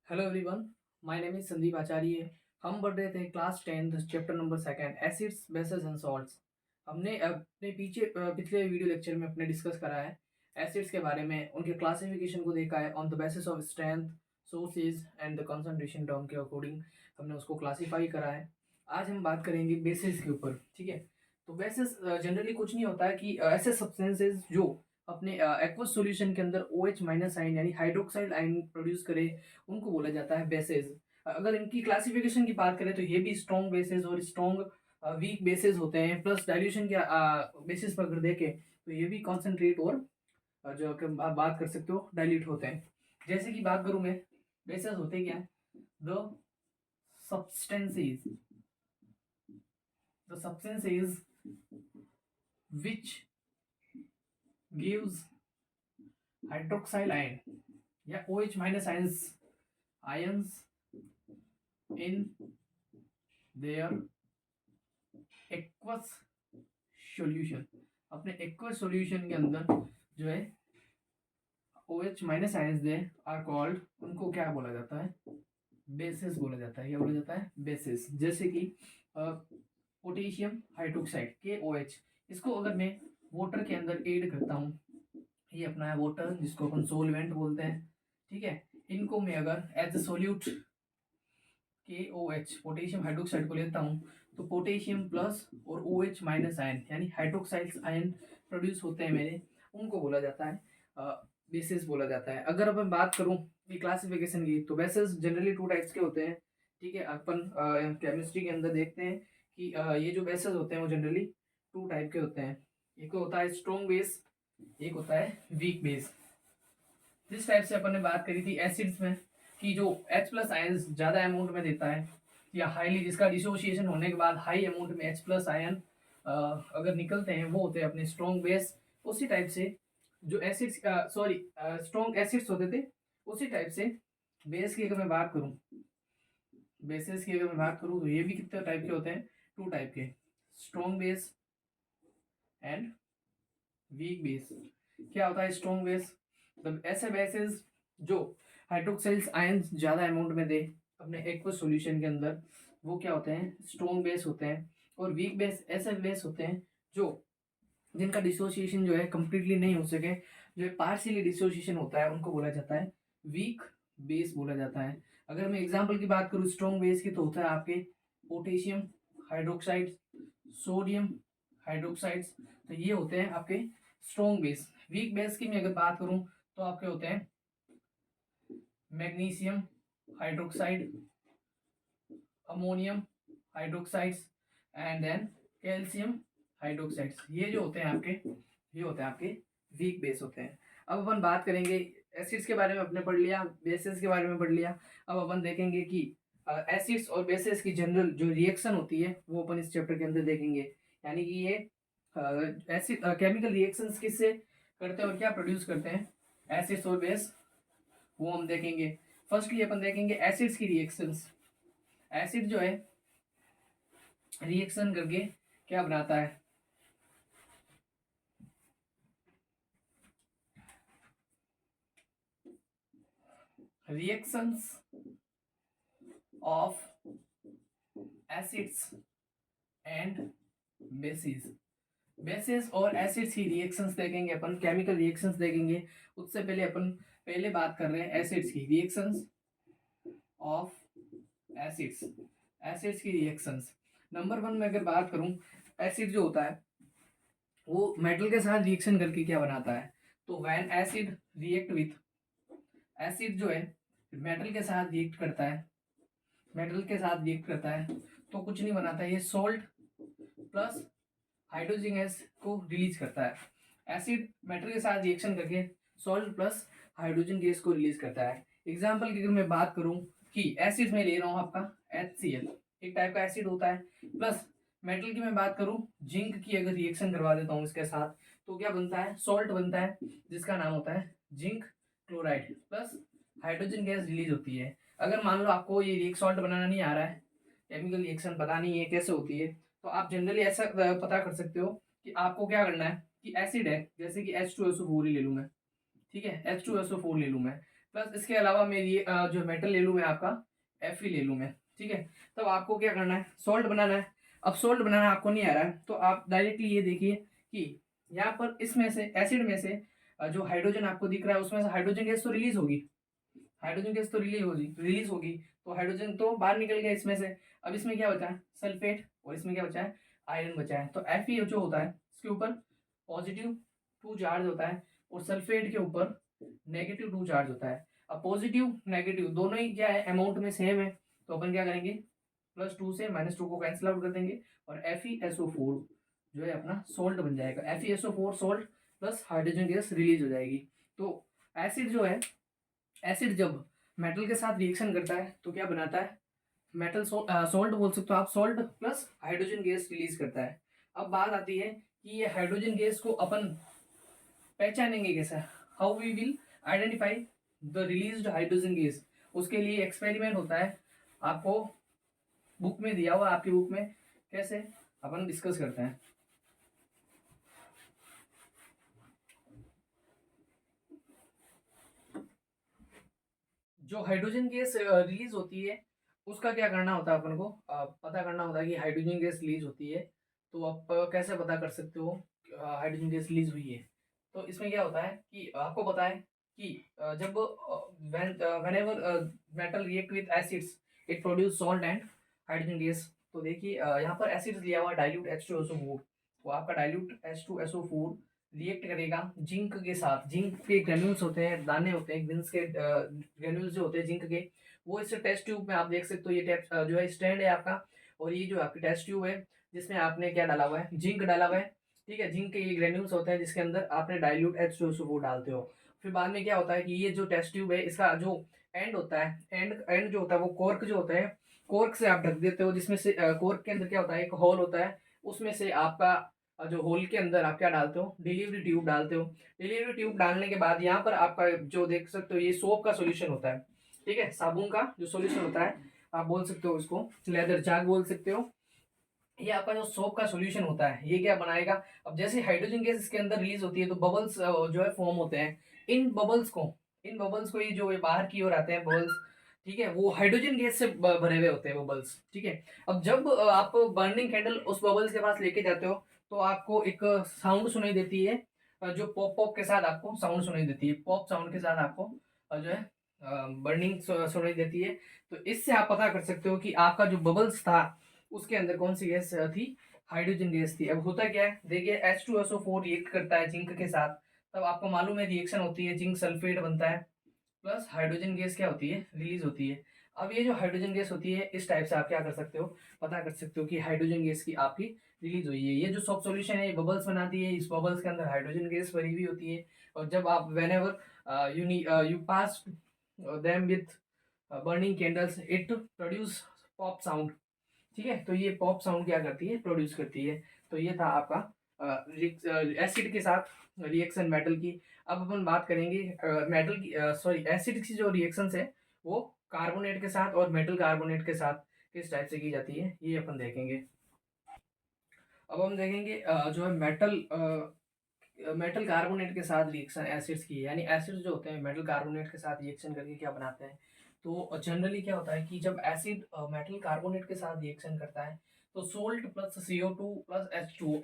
Hello everyone, my name is Sandeep Acharya. हम पढ़ रहे थे class 10 chapter number second acids bases and salts. हमने अपने पिछले वीडियो लेक्चर में अपने डिस्कस करा है एसिड्स के बारे में, उनके क्लासिफिकेशन को देखा है on the basis of strength, sources and the concentration term के अकॉर्डिंग हमने उसको क्लासीफाई करा है। आज हम बात करेंगे बेसिस के ऊपर, ठीक है। तो बेसिस जनरली कुछ नहीं होता है कि ऐसे सब्सटेंसेज जो अपने एक्वस सॉल्यूशन के अंदर OH माइनस आयन यानी हाइड्रोक्साइड आयन प्रोड्यूस करे, उनको बोला जाता है बेसेस। अगर इनकी क्लासिफिकेशन की बात करें तो ये भी स्ट्रॉन्ग बेसेस और स्ट्रॉन्ग वीक बेसेस होते हैं। प्लस डाइल्यूशन के बेसिस पर अगर देखें तो ये भी कॉन्सेंट्रेट और जो आप बात कर सकते हो डाइल्यूट होते हैं। जैसे कि बात करूं मैं, बेसेस होते क्या है? The substances the substances which gives hydroxyl ion या OH minus ions in their aqueous solution। अपने एक्वस सॉल्यूशन के अंदर जो है OH minus ions they are called, उनको क्या बोला जाता है? बेसिस बोला जाता है। क्या बोला जाता है? बेसिस। जैसे कि पोटेशियम हाइड्रोक्साइड KOH, इसको अगर मैं वाटर के अंदर ऐड करता हूँ, ये अपना है वाटर जिसको अपन सोलवेंट बोलते हैं, ठीक है। इनको मैं अगर as a solute KOH potassium hydroxide को लेता हूँ तो पोटेशियम प्लस और OH माइनस आयन यानी हाइड्रोक्साइड्स आयन प्रोड्यूस होते हैं मेरे, उनको बोला जाता है बेसिस बोला जाता है। अगर अपन बात करूँ कि क्लासिफिकेशन की, तो बेसिस जनरली टू टाइप्स के होते हैं, ठीक है। अपन केमिस्ट्री के अंदर देखते हैं कि ये जो बेसिस होते हैं वो जनरली टू टाइप के होते हैं। एक होता है स्ट्रॉन्ग बेस, एक होता है वीक बेस। जिस टाइप से अपन ने बात करी थी एसिड्स में कि जो H प्लस आयन ज्यादा अमाउंट में देता है या हाईली, जिसका डिसोसिएशन होने के बाद हाई अमाउंट में H प्लस आयन अगर निकलते हैं, वो होते हैं अपने स्ट्रॉन्ग बेस। उसी टाइप से जो एसिड्स स्ट्रॉन्ग एसिड्स होते थे, उसी टाइप से बेस की अगर मैं बात करूं, बेसिस की अगर मैं बात करूं तो ये भी कितने टाइप के होते हैं? टू टाइप के, strong base and weak base. क्या होता है स्ट्रॉन्ग बेस? मतलब ऐसे बेसिस जो हाइड्रोक्साइल्स आयंस ज्यादा अमाउंट में दे अपने एक्वस सॉल्यूशन के अंदर, वो क्या होते हैं? स्ट्रॉन्ग बेस होते हैं। और वीक बेस ऐसे बेस होते हैं जो जिनका डिसोसिएशन जो है कंप्लीटली नहीं हो सके, जो पार्शियली डिसोसिएशन होता है, उनको बोला जाता है वीक बेस बोला जाता है। अगर मैं एग्जांपल की बात करूँ स्ट्रॉन्ग बेस की, तो होता है आपके पोटेशियम हाइड्रोक्साइड, सोडियम हाइड्रोक्साइड्स, तो ये होते हैं आपके स्ट्रॉन्ग बेस। वीक बेस की मैं अगर बात करूं तो आपके होते हैं magnesium hydroxide, ammonium hydroxides and then calcium hydroxides. ये जो होते हैं आपके, ये होते हैं आपके वीक बेस होते हैं। अब अपन बात करेंगे एसिड्स के बारे में, अपने पढ़ लिया, बेसिस के बारे में पढ़ लिया। अब अपन देखेंगे कि एसिड्स और बेसिस की जनरल जो रिएक्शन होती है वो अपन इस चैप्टर के अंदर देखेंगे। यानी कि ये एसिड केमिकल रिएक्शंस किससे करते हैं और क्या प्रोड्यूस करते हैं एसिड्स और बेस, वो हम देखेंगे। फर्स्टली अपन देखेंगे एसिड्स की रिएक्शंस। एसिड जो है रिएक्शन करके क्या बनाता है? Reactions of acids and bases. Basis और एसिड्स की रिएक्शंस देखेंगे अपन, केमिकल रिएक्शंस देखेंगे। उससे पहले अपन पहले बात कर रहे हैं एसिड्स की रिएक्शंस ऑफ एसिड्स। एसिड्स की रिएक्शंस नंबर वन में अगर बात करूं, एसिड जो होता है वो मेटल के साथ रिएक्शन करके क्या बनाता है? तो when acid react with, acid जो है मेटल के साथ रिएक्ट करता है, मेटल के साथ रिएक्ट करता है तो कुछ नहीं बनाता, ये सोल्ट प्लस हाइड्रोजन गैस को रिलीज करता है। एसिड मेटल के साथ रिएक्शन करके सॉल्ट प्लस हाइड्रोजन गैस को रिलीज करता है। एग्जाम्पल की अगर मैं बात करूं कि एसिड में ले रहा हूं आपका HCl, एक टाइप का एसिड होता है। प्लस मेटल की मैं बात करूं, जिंक की अगर रिएक्शन करवा देता हूं इसके साथ, तो क्या बनता है? सॉल्ट बनता है जिसका नाम होता है zinc chloride, plus hydrogen gas release होती है। अगर मान लो आपको ये रिएक्ट सॉल्ट बनाना नहीं आ रहा है, केमिकल रिएक्शन पता नहीं है कैसे होती है, तो आप जनरली ऐसा पता कर सकते हो कि आपको क्या करना है कि एसिड है, जैसे कि H2SO4 ही ले लूँ मैं, ठीक है, H2SO4 ले लूँ मैं। प्लस इसके अलावा मैं ये जो मेटल ले लूँ मैं आपका Fe ले लूँ मैं, ठीक है। तब आपको क्या करना है, सॉल्ट बनाना है। अब सॉल्ट बनाना आपको नहीं आ रहा है तो आप डायरेक्टली ये देखिए कि यहाँ पर इसमें से एसिड में से जो हाइड्रोजन आपको दिख रहा है उसमें से हाइड्रोजन गैस तो रिलीज होगी, हाइड्रोजन गैस तो रिलीज होगी, तो हाइड्रोजन तो बाहर निकल गया इसमें से। अब इसमें क्या बचा है, सल्फेट, और इसमें क्या बचा है, आयरन बचा है। तो Fe जो होता है इसके ऊपर पॉजिटिव 2 चार्ज होता है और सल्फेट के ऊपर नेगेटिव 2 चार्ज होता है। अब पॉजिटिव नेगेटिव दोनों ही क्या है, अमाउंट में सेम है, तो अपन क्या करेंगे, +2 से -2 को कैंसिल आउट कर देंगे और FeSO4 जो है अपना सोल्ट बन जाएगा। FeSO4 salt plus hydrogen gas release हो जाएगी। तो एसिड जो है, एसिड जब मेटल के साथ रिएक्शन करता है तो क्या बनाता है, मेटल सोल्ट बोल सकते हो आप, salt plus hydrogen gas release करता है। अब बात आती है कि ये हाइड्रोजन गैस को अपन पहचानेंगे कैसे, how we will identify the released hydrogen gas. उसके लिए एक्सपेरिमेंट होता है, आपको बुक में दिया हुआ, आपकी बुक में, कैसे अपन डिस्कस करते हैं। जो हाइड्रोजन गैस रिलीज होती है उसका क्या करना होता है, अपन को पता करना होता है कि हाइड्रोजन गैस रिलीज होती है। तो आप कैसे पता कर सकते हो हाइड्रोजन गैस रिलीज हुई है। तो इसमें क्या होता है कि आपको पता है कि जब whenever metal react with acids it produce salt and hydrogen gas. तो देखिए यहाँ पर एसिड्स लिया हुआ डाइल्यूट H2SO4, तो आपका डाइल्यूट H2SO4 रिएक्ट करेगा जिंक के साथ। जिंक के ग्रेन्यूल्स होते हैं, दाने होते हैं जिंक के, ग्रेन्यूल्स जो होते हैं जिंक के, वो इस टेस्ट ट्यूब में आप देख सकते हो। ये टेस्ट जो है स्टैंड है आपका, और ये जो आपकी टेस्ट ट्यूब है जिसमें आपने क्या डाला हुआ है, जिंक डाला हुआ है, ठीक है। जिंक के ये ग्रेन्यूल्स होते हैं जिसके अंदर आपने डाइल्यूट H2SO4 डालते हो। फिर बाद में क्या होता है कि ये जो टेस्ट ट्यूब है इसका जो एंड होता है, एंड जो होता है वो कॉर्क जो होता है, कॉर्क से आप ढक देते हो, जिसमें से कॉर्क के अंदर क्या होता है, एक होल होता है, उसमें से आपका जो होल के अंदर आप क्या डालते हो, डिलीवरी ट्यूब डालते हो। डिलीवरी ट्यूब डालने के बाद यहाँ पर आपका जो देख सकते हो ये सोप का सोल्यूशन होता है, ठीक है। साबुन का जो सोल्यूशन होता है, आप बोल सकते हो इसको लेदर जाग बोल सकते हो। ये आपका जो सोप का सॉल्यूशन होता है ये क्या बनाएगा, अब जैसे हाइड्रोजन गैस इसके अंदर रिलीज होती है तो बबल्स जो है फॉर्म होते हैं। इन बबल्स को ये जो ये बाहर की ओर आते हैं बबल्स, ठीक है, वो हाइड्रोजन गैस से भरे हुए होते हैं बबल्स, ठीक है। अब जब आप बर्निंग कैंडल उस बबल्स के पास लेके जाते हो तो आपको एक साउंड सुनाई देती है, जो पॉप पॉप के साथ आपको साउंड सुनाई देती है, पॉप साउंड के साथ आपको जो है बर्निंग सुनाई देती है। तो इससे आप पता कर सकते हो कि आपका जो बबल्स था उसके अंदर कौन सी गैस थी, हाइड्रोजन गैस थी। अब होता क्या है, देखिए H2SO4 रिएक्ट करता है जिंक के साथ, तब आपको मालूम है रिएक्शन होती है, जिंक सल्फेट बनता है प्लस हाइड्रोजन गैस क्या होती है, रिलीज होती है। अब ये जो हाइड्रोजन गैस होती है इस टाइप से आप क्या कर सकते हो, पता कर सकते हो कि हाइड्रोजन गैस की आपकी रिलीज हुई है। ये जो सॉफ्ट सॉल्यूशन है ये बबल्स बनाती है, इस बबल्स के अंदर हाइड्रोजन गैस भरी हुई होती है। और जब आप when ever you pass them with burning candles it produce pop sound, ठीक है। तो ये पॉप साउंड क्या करती है, प्रोड्यूस करती है। तो ये था आपका एसिड के साथ रिएक्शन मेटल की। अब अपन बात करेंगे मेटल की, सॉरी एसिड की जो रिएक्शंस है वो कार्बोनेट के साथ और मेटल कार्बोनेट के साथ किस टाइप से की जाती है ये अपन देखेंगे। अब हम देखेंगे जो है मेटल कार्बोनेट के साथ रिएक्शन एसिड्स की, यानी एसिड्स जो होते हैं मेटल कार्बोनेट के साथ रिएक्शन करके क्या बनाते हैं। तो जनरली क्या होता है कि जब एसिड मेटल कार्बोनेट के साथ रिएक्शन करता है तो salt plus CO2 plus H2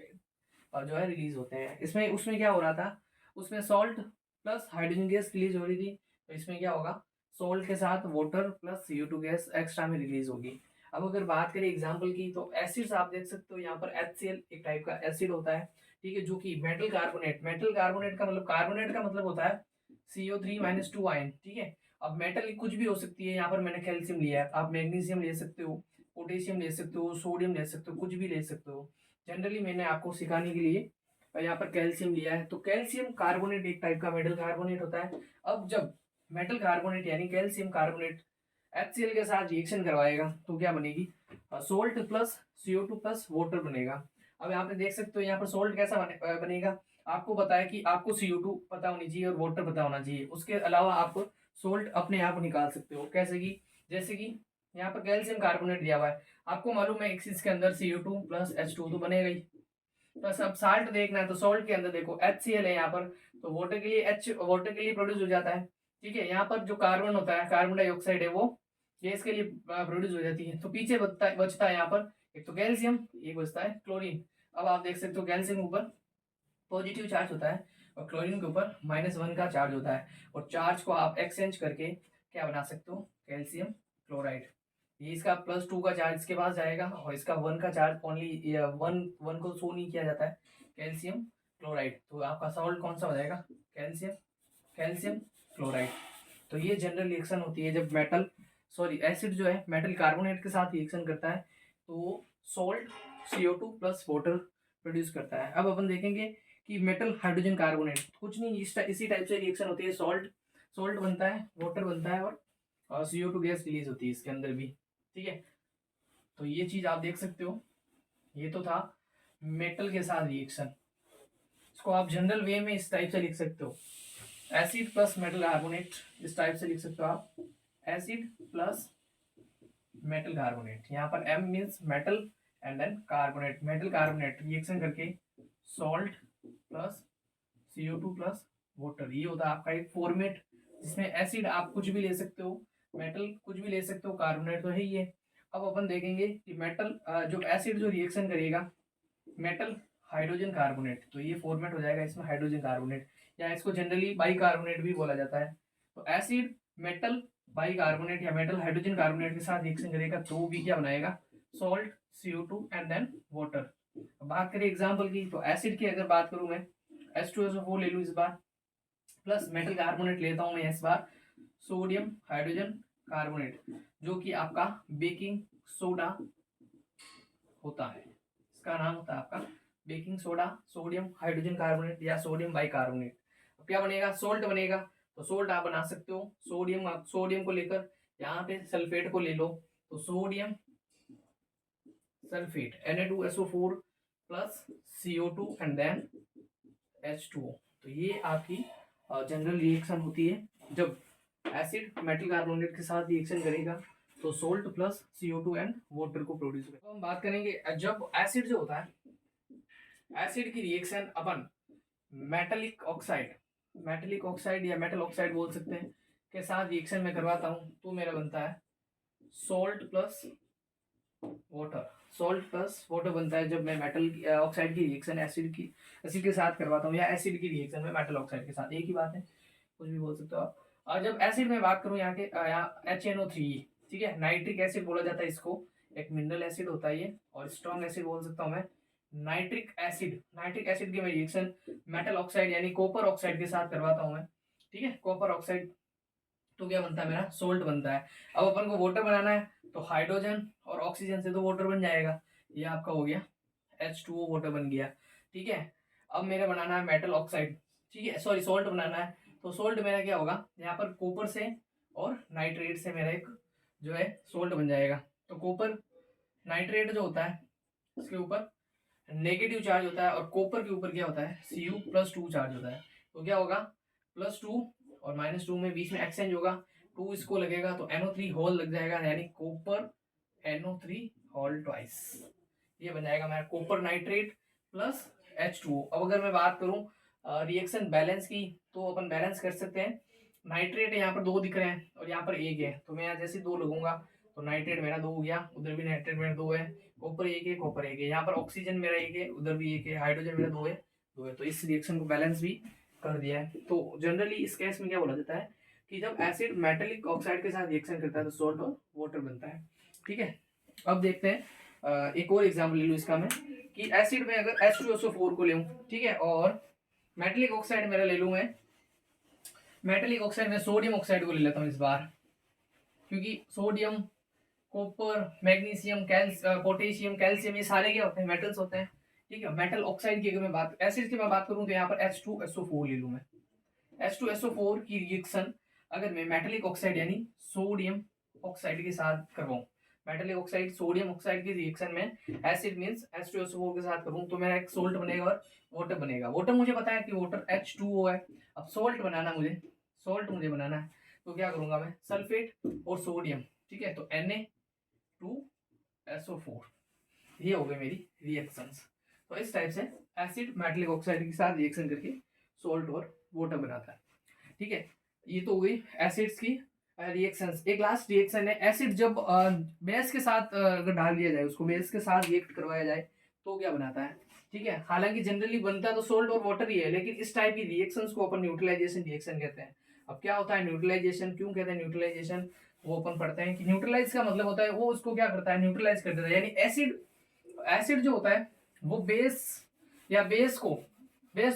जो है रिलीज होते हैं। इसमें उसमें क्या हो रहा था, उसमें salt plus hydrogen gas release हो रही थी, तो इसमें क्या होगा, सॉल्ट के साथ water plus CO2 gas extra में रिलीज होगी। अब अगर बात करें एग्जांपल की तो एसिड्स आप देख सकते हो यहाँ पर HCl एक टाइप का एसिड होता है, ठीक है, जो कि मेटल कार्बोनेट का मतलब, कार्बोनेट का मतलब होता है CO3 - 2 आयन, ठीक है। अब मेटल कुछ भी हो सकती है, यहाँ पर मैंने कैल्शियम लिया है, आप मैग्नीशियम ले सकते हो, पोटेशियम ले सकते हो, सोडियम ले सकते हो, कुछ भी ले सकते हो। जनरली मैंने आपको सिखाने के लिए यहाँ पर कैल्शियम लिया है। तो कैल्शियम कार्बोनेट एक टाइप का मेटल कार्बोनेट होता है। अब जब मेटल कार्बोनेट यानी कैल्शियम कार्बोनेट HCl के साथ रिएक्शन करवाएगा तो क्या बनेगी, salt plus CO2 plus water बनेगा। अब यहाँ पे देख सकते हो यहाँ पर सोल्ट कैसा बनेगा, आपको पता है कि आपको CO2 पता होनी चाहिए और वाटर पता होना चाहिए, उसके अलावा आप सोल्ट अपने आप निकाल सकते हो। कैसे कि जैसे कि यहाँ पर कैल्शियम कार्बोनेट दिया हुआ है, आपको मालूम है इसके अंदर CO2 प्लस H2 तो बनेगा ही। बस अब साल्ट देखना है तो सॉल्ट के अंदर देखो HCl है यहाँ पर, तो वाटर के लिए प्रोड्यूस हो जाता है, ठीक है। यहाँ पर जो कार्बन होता है, कार्बन डाइऑक्साइड है, वो गैस के लिए प्रोड्यूस हो जाती है। तो पीछे बचता है यहाँ पर एक तो कैल्शियम, एक बचता है क्लोरीन। अब आप देख सकते हो कैल्शियम के ऊपर पॉजिटिव चार्ज होता है और क्लोरीन के ऊपर -1 का चार्ज होता है, और चार्ज को आप एक्सचेंज करके क्या बना सकते हो, कैल्शियम क्लोराइड। ये इसका +2 का चार्ज इसके पास जाएगा और इसका 1 का चार्ज ओनली वन वन को शो नहीं किया जाता है, कैल्शियम क्लोराइड। तो आपका सॉल्ट कौन सा हो जाएगा, कैल्शियम कैल्शियम क्लोराइड। तो ये जनरल रिएक्शन होती है जब एसिड जो है मेटल कार्बोनेट के साथ रिएक्शन करता है, तो salt CO2 plus water produce करता है। अब अपन देखेंगे कि मेटल हाइड्रोजन कार्बोनेट कुछ नहीं, इसी टाइप से रिएक्शन होती है। सॉल्ट बनता है, वाटर बनता है, और CO2 गैस रिलीज होती है इसके अंदर भी। ठीक है, तो ये चीज आप देख सकते हो। ये तो था मेटल के साथ रिएक्शन। इसको आप जनरल वे में इस टाइप से लिख सकते हो, एसिड प्लस मेटल कार्बोनेट, इस टाइप से लिख सकते हो आप, एसिड प्लस मेटल कार्बोनेट। यहाँ पर M means metal and then carbonate, metal carbonate reaction करके salt plus CO2 plus water. ये होता है आपका एक फॉर्मेट, जिसमें एसिड आप कुछ भी ले सकते हो, मेटल कुछ भी ले सकते हो, कार्बोनेट तो है ही है। अब अपन देखेंगे कि मेटल जो एसिड जो रिएक्शन करेगा मेटल हाइड्रोजन कार्बोनेट, तो ये फॉर्मेट हो जाएगा इसमें हाइड्रोजन कार्बोनेट, या इसको जनरली बाई कार्बोनेट भी बोला जाता है। तो एसिड मेटल बाई कार्बोनेट या मेटल हाइड्रोजन कार्बोनेट के साथ रिएक्शन करेगा तो भी क्या बनाएगा, salt CO2 and then water. बात करें एग्जांपल की, तो एसिड की अगर बात करूं मैं, H2SO4 ले लूं इस बार, प्लस मेटल कार्बोनेट लेता हूं मैं इस बार, सोडियम हाइड्रोजन कार्बोनेट, जो कि आपका बेकिंग सोडा होता है। इसका नाम होता है आपका baking soda, sodium hydrogen carbonate या सोडियम बाइकार्बोनेट। अब क्या बनेगा, सोल्ट बनेगा। तो सोल्ट आप बना सकते हो, सोडियम को लेकर यहाँ पे सल्फेट को ले लो, तो sodium sulphate Na2SO4 plus CO2 and then H2O। तो ये आपकी जनरल रिएक्शन होती है जब एसिड मेटल कार्बोनेट के साथ रिएक्शन करेगा, तो salt plus CO2 and water को प्रोड्यूस करेगा। तो हम बात करेंगे जब एसिड जो होता है, एसिड की रिएक्शन अपन मेटलिक ऑक्साइड या मेटल ऑक्साइड बोल सकते हैं के साथ रिएक्शन में करवाता हूँ, तो मेरा बनता है सॉल्ट प्लस वाटर बनता है जब मैं मेटल ऑक्साइड की रिएक्शन एसिड के साथ करवाता हूँ, या एसिड की रिएक्शन में मेटल ऑक्साइड के साथ, एक ही बात है, कुछ भी बोल सकते हो आप। और जब एसिड में बात करूँ यहाँ के यहाँ HNO3, ठीक है, नाइट्रिक एसिड बोला जाता है इसको, एक मिनरल एसिड होता है ये, और स्ट्रॉन्ग एसिड बोल सकता हूँ मैं। नाइट्रिक एसिड की मैं रिएक्शन मेटल ऑक्साइड यानी कॉपर ऑक्साइड के साथ करवाता हूँ मैं, ठीक है, कॉपर ऑक्साइड, तो क्या बनता है मेरा, सोल्ट बनता है। अब अपन को वाटर बनाना है, तो हाइड्रोजन और ऑक्सीजन से तो वाटर बन जाएगा, ये आपका हो गया H2O, वाटर बन गया। ठीक है, अब मेरा बनाना है मेटल ऑक्साइड, ठीक है, सॉरी सोल्ट बनाना है, तो सोल्ट मेरा क्या होगा, यहाँ पर कॉपर से और नाइट्रेट से मेरा एक जो है सोल्ट बन जाएगा। तो कॉपर नाइट्रेट जो होता है इसके ऊपर नेगेटिव चार्ज होता है, और कॉपर के ऊपर क्या होता है, Cu+2 चार्ज होता है। तो क्या होगा, +2 और -2 में बीच में एक्सचेंज होगा, 2 इसको लगेगा तो NO3 होल लग जाएगा, यानी कॉपर NO3 होल ट्वाइस। ये बन जाएगा मेरा कॉपर नाइट्रेट प्लस H2O। अब अगर मैं बात करूं रिएक्शन बैलेंस की, तो अपन बैलेंस कर सकते हैं। नाइट्रेट यहाँ पर 2 दिख रहे हैं और यहाँ पर 1 है, तो मैं यहाँ जैसे 2 लगूंगा तो नाइट्रेट मेरा 2 हो गया, उधर भी नाइट्रेट मेरा 2 है, कॉपर 1 है, कॉपर 1 है, यहाँ पर ऑक्सीजन मेरा 1 है, उधर भी 1 है, हाइड्रोजन मेरा 2 है, 2 है। तो इस रिएक्शन को बैलेंस भी कर दिया है। तो जनरली इस केस में क्या बोला जाता है कि जब एसिड मेटलिक ऑक्साइड के साथ रिएक्शन करता है तो सॉल्ट और वाटर बनता है। ठीक है, अब देखते हैं एक और एग्जाम्पल ले लूँ इसका मैं, कि एसिड में अगर H2SO4 को ले, ठीक है, और मेटलिक ऑक्साइड मेरा ले लूँ मैं, मेटलिक ऑक्साइड में सोडियम ऑक्साइड को ले लेता हूँ इस बार, क्योंकि sodium, copper, magnesium, potassium, calcium, ये सारे क्या होते हैं, मेटल्स होते हैं। ठीक है, मेटल ऑक्साइड की अगर मैं बात, एसिड की मैं बात करूँ तो यहाँ पर H2SO4 ले लूँ मैं। H2SO4 की रिएक्शन अगर मैं मेटलिक ऑक्साइड यानी सोडियम ऑक्साइड के साथ करवाऊँ, मेटलिक ऑक्साइड सोडियम ऑक्साइड की रिएक्शन में एसिड मींस H2SO4 के साथ करूँ, तो मेरा एक सोल्ट बनेगा और वाटर बनेगा। वाटर मुझे पता है कि वाटर H2O है। अब सोल्ट बनाना मुझे बनाना है, तो क्या करूंगा मैं, सल्फेट और सोडियम, ठीक है, तो Na2SO4, ये हो गई मेरी रिएक्शंस। तो इस टाइप से एसिड मेटलिक ऑक्साइड के साथ रिएक्शन करके सोल्ट और वाटर बनाता है। ठीक है, ये तो हो गई एसिड्स की रिएक्शंस। एक लास्ट रिएक्शन है एसिड, जब बेस के साथ अगर डाल दिया जाए, उसको बेस के साथ रिएक्ट करवाया जाए तो क्या बनाता है, ठीक है। हालांकि जनरली बनता तो सोल्ट और वाटर ही है, लेकिन इस टाइप की रिएक्शंस को अपन न्यूट्रलाइजेशन रिएक्शन कहते हैं। अब क्या होता है न्यूट्रलाइजेशन, क्यों कहते हैं न्यूट्रलाइजेशन, वो अपन पढ़ते हैं कि न्यूट्रलाइज का मतलब होता है वो उसको क्या करता है, न्यूट्रलाइज कर देता है। यानी एसिड, एसिड जो होता है वो बेस या बेस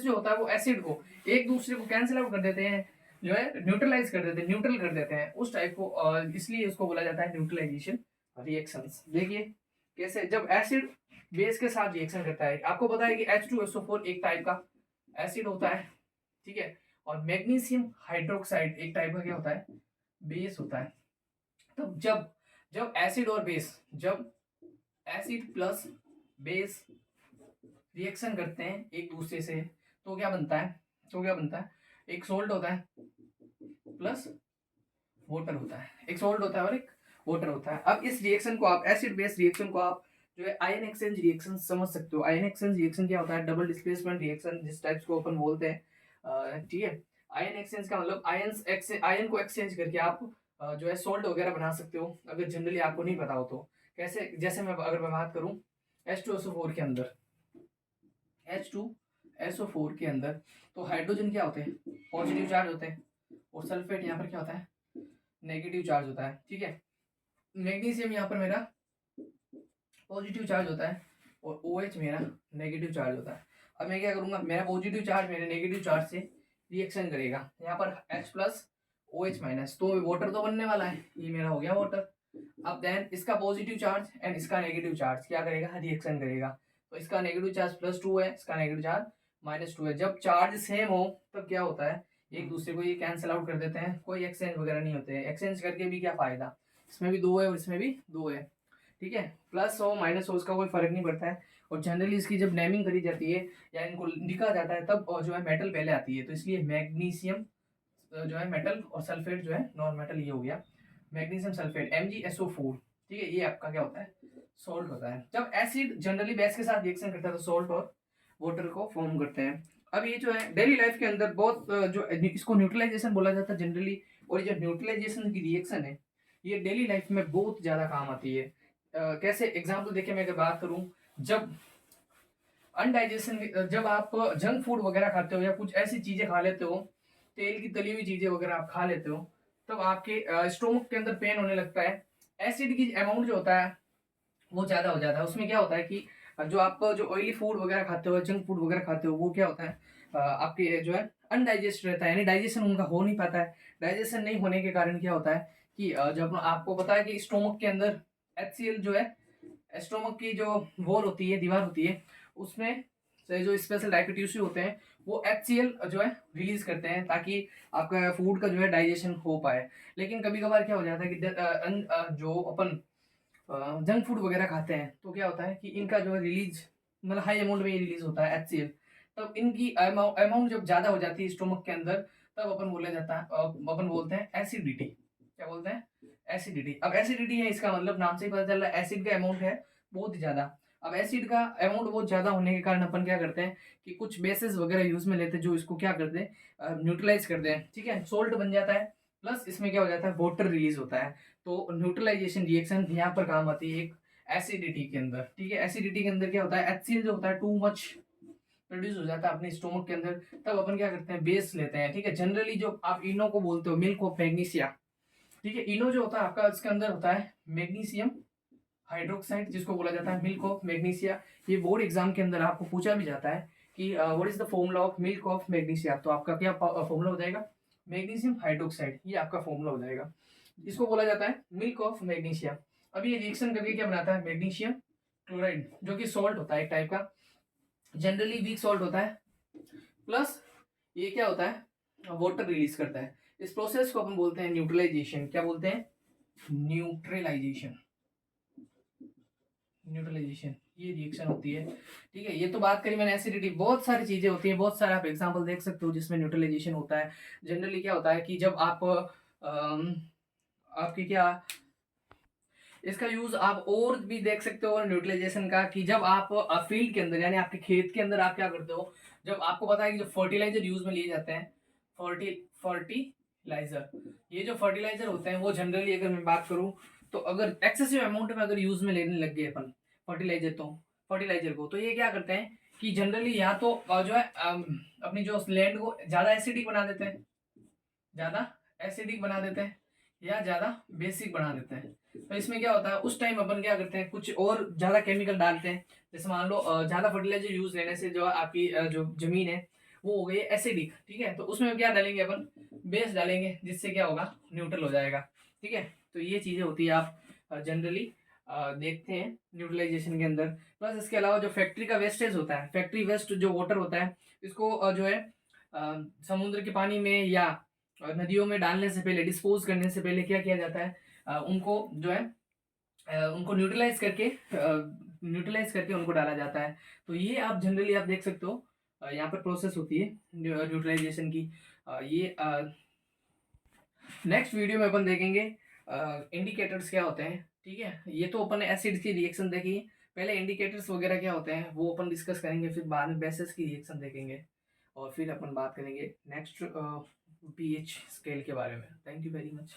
जो होता है वो एसिड को एक दूसरे को कैंसिल आउट कर देते हैं, जो है न्यूट्रलाइज कर देते हैं, न्यूट्रल कर देते हैं उस टाइप को, इसलिए उसको बोला जाता है न्यूट्रलाइजेशन रिएक्शंस। देखिए कैसे, जब एसिड बेस के साथ रिएक्शन करता है, आपको पता है कि H2SO4 एक टाइप का एसिड होता है, ठीक है, और मैग्नीशियम हाइड्रोक्साइड एक टाइप का क्या होता है, बेस होता है। तो जब जब एसिड और बेस, जब एसिड प्लस बेस रिएक्शन करते हैं एक दूसरे से, तो क्या बनता है, एक सोल्ट होता है प्लस वाटर होता है, एक सोल्ट होता है और एक वाटर होता है। अब इस रिएक्शन को आप, एसिड बेस रिएक्शन को आप जो है आयन एक्सचेंज रिएक्शन समझ सकते हो। आयन एक्सचेंज रिएक्शन क्या होता है, डबल डिस्प्लेसमेंट रिएक्शन जिस टाइप्स को अपन बोलते हैं, ठीक है। आयन एक्सचेंज का मतलब आयन को एक्सचेंज करके आप जो है सोल्ट वगैरह बना सकते हो, अगर जनरली आपको नहीं पता हो तो। कैसे, जैसे मैं अगर मैं बात करूं H2SO4 के अंदर, H2SO4 के अंदर तो हाइड्रोजन क्या होते हैं, पॉजिटिव चार्ज होते हैं, और सल्फेट यहाँ पर क्या होता है, नेगेटिव चार्ज होता है, ठीक है। मैग्नीशियम यहाँ पर मेरा पॉजिटिव चार्ज होता है और OH मेरा नेगेटिव चार्ज होता है। अब मैं क्या करूंगा, मेरा पॉजिटिव चार्ज मेरे नेगेटिव चार्ज से रिएक्शन करेगा, यहाँ पर H प्लस OH माइनस, तो वाटर तो बनने वाला है, ये मेरा हो गया वाटर। अब देन इसका पॉजिटिव चार्ज एंड इसका नेगेटिव चार्ज क्या करेगा, रिएक्शन करेगा। तो इसका नेगेटिव चार्ज +2 है, इसका नेगेटिव चार्ज -2 है। जब चार्ज सेम हो तब क्या होता है, एक दूसरे को ये कैंसिल आउट कर देते हैं, कोई एक्सचेंज वगैरह नहीं होते हैं। एक्सचेंज करके भी क्या फायदा, इसमें भी 2 है और इसमें भी 2 है, ठीक है। प्लस हो माइनस हो उसका कोई फर्क नहीं पड़ता है। और जनरली इसकी जब नेमिंग करी जाती है या इनको लिखा जाता है तब जो है मेटल पहले आती है, तो इसलिए मैग्नीशियम जो है मेटल और सल्फेट जो है नॉन मेटल, ये हो गया मैग्नीशियम सल्फेट MgSO4, ठीक है। ये आपका क्या होता है, सॉल्ट होता है। जब एसिड जनरली बेस के साथ रिएक्शन करता है तो सॉल्ट और वाटर को फॉर्म करते हैं। अब ये जो है डेली लाइफ के अंदर बहुत जो इसको न्यूट्रलाइजेशन बोला जाता है जनरली, और ये जो न्यूट्रलाइजेशन की रिएक्शन है ये डेली लाइफ में बहुत ज्यादा काम आती है। कैसे, एग्जाम्पल देखिए मैं अगर बात करूं, जब अनडाइजेशन, जब आप जंक फूड वगैरह खाते हो या कुछ ऐसी चीजें खा लेते हो, तेल की तली हुई चीजें वगैरह आप खा लेते हो, तब आपके स्टोमक के अंदर पेन होने लगता है। एसिड की अमाउंट जो होता है वो ज्यादा हो जाता है। उसमें क्या होता है कि जो आप जो ऑयली फूड वगैरह खाते हो, जंक फूड वगैरह खाते हो, वो क्या होता है, आपके जो है अनडाइजेस्ट रहता है, यानी डाइजेशन उनका हो नहीं पाता है। डाइजेशन नहीं होने के कारण क्या होता है कि जब आपको पता है कि स्टोमक के अंदर HCl जो है, स्टोमक की जो वॉल होती है, दीवार होती है, उसमें से जो स्पेशल डाइकेट टिश्यू होते हैं वो HCl जो है रिलीज करते हैं ताकि आपका फूड का जो है डाइजेशन हो पाए। लेकिन कभी कभार क्या हो जाता है कि जो अपन जंक फूड वगैरह खाते हैं तो क्या होता है कि इनका जो है रिलीज, मतलब हाई अमाउंट में रिलीज होता है HCl। तब इनकी अमाउंट जब ज्यादा हो जाती है स्टोमक के अंदर, तब अपन बोला जाता है, अपन बोलते हैं एसिडिटी। क्या बोलते हैं, एसिडिटी। अब एसिडिटी है, इसका मतलब नाम से ही पता चल रहा है एसिड का अमाउंट है बहुत ज्यादा। अब एसिड का अमाउंट बहुत ज्यादा होने के कारण अपन क्या करते हैं कि कुछ बेसिस वगैरह यूज में लेते हैं जो इसको क्या करते हैं, न्यूट्रलाइज करते हैं, ठीक है, सोल्ट बन जाता है। प्लस इसमें क्या हो जाता है, वाटर रिलीज होता है। तो न्यूट्रलाइजेशन रिएक्शन यहाँ पर काम आती है एक एसिडिटी के अंदर, ठीक है। एसिडिटी के अंदर क्या होता है, HCl जो होता है टू मच प्रोड्यूस हो जाता है अपने स्टोमक के अंदर, तब अपन क्या करते हैं, बेस लेते हैं, ठीक है। जनरली जो आप इनो को बोलते हो, मिल्क ऑफ मैग्नीशिया, ठीक है। इनो जो होता है आपका, इसके अंदर होता है मैग्नीशियम हाइड्रोक्साइड जिसको बोला जाता है मिल्क ऑफ मैग्नीशिया। ये बोर्ड एग्जाम के अंदर आपको पूछा भी जाता है कि what is the formula of milk of magnesia, तो आपका क्या फॉर्मूला हो जाएगा, मैग्नीशियम हाइड्रोक्साइड, ये आपका फॉर्मूला हो जाएगा। इसको बोला जाता है मिल्क ऑफ मैग्नीशिया। अब ये रिएक्शन करके क्या बनाता है, मैग्नीशियम क्लोराइड, जो कि सॉल्ट होता है एक टाइप का, जनरली वीक सॉल्ट होता है। प्लस ये क्या होता है, वाटर रिलीज करता है। इस प्रोसेस को अपन बोलते हैं न्यूट्रलाइजेशन। क्या बोलते हैं, न्यूट्रलाइजेशन। न्यूट्रलाइजेशन ये रिएक्शन होती है, ठीक है। ये तो बात करी मैंने एसिडिटी, बहुत सारी चीजें होती हैं, बहुत सारे आप एग्जांपल देख सकते हो जिसमें न्यूट्रलाइजेशन होता है। जनरली क्या होता है कि जब आप आपकी क्या, इसका यूज आप और भी देख सकते हो न्यूट्रलाइजेशन का, कि जब आप फील्ड के अंदर यानी आपके खेत के अंदर आप क्या करते हो, जब आपको पता है कि जो फर्टिलाइजर यूज में लिए जाते हैं, फर्टिलाइजर लाइजर, ये जो फर्टिलाइजर होते हैं वो जनरली अगर मैं बात करूं तो अगर एक्सेसिव अमाउंट में अगर यूज में लेने लग गए अपन फर्टिलाइजर को, तो ये क्या करते हैं कि जनरली या तो जो है अपनी जो लैंड को ज्यादा एसिडिक बना देते हैं, ज्यादा एसिडिक बना देते हैं या ज्यादा बेसिक बना देते हैं। तो इसमें क्या होता है, उस टाइम अपन क्या करते हैं, कुछ और ज्यादा केमिकल डालते हैं। जैसे मान लो ज्यादा फर्टिलाइजर यूज लेने से जो आपकी जो जमीन है वो हो गई एसिडिक, ठीक है, तो उसमें क्या डालेंगे अपन, बेस डालेंगे, जिससे क्या होगा, न्यूट्रल हो जाएगा। ठीक है, तो ये चीजें होती है, आप जनरली देखते हैं न्यूट्रलाइजेशन के अंदर। प्लस इसके अलावा जो फैक्ट्री का वेस्टेज होता है, फैक्ट्री वेस्ट जो वाटर होता है, इसको जो है समुद्र के पानी में या नदियों में डालने से पहले, डिस्पोज करने से पहले क्या किया जाता है, उनको जो है उनको न्यूट्रलाइज करके उनको डाला जाता है। तो ये आप जनरली आप देख सकते हो, यहाँ पर प्रोसेस होती है न्यूट्रलाइजेशन की। ये नेक्स्ट वीडियो में अपन देखेंगे इंडिकेटर्स क्या होते हैं। ठीक है, ये तो अपन एसिड की रिएक्शन देखी, पहले इंडिकेटर्स वगैरह क्या होते हैं वो अपन डिस्कस करेंगे, फिर बाद में बेसिस की रिएक्शन देखेंगे, और फिर अपन बात करेंगे नेक्स्ट पीएच स्केल के बारे में। Thank you very much.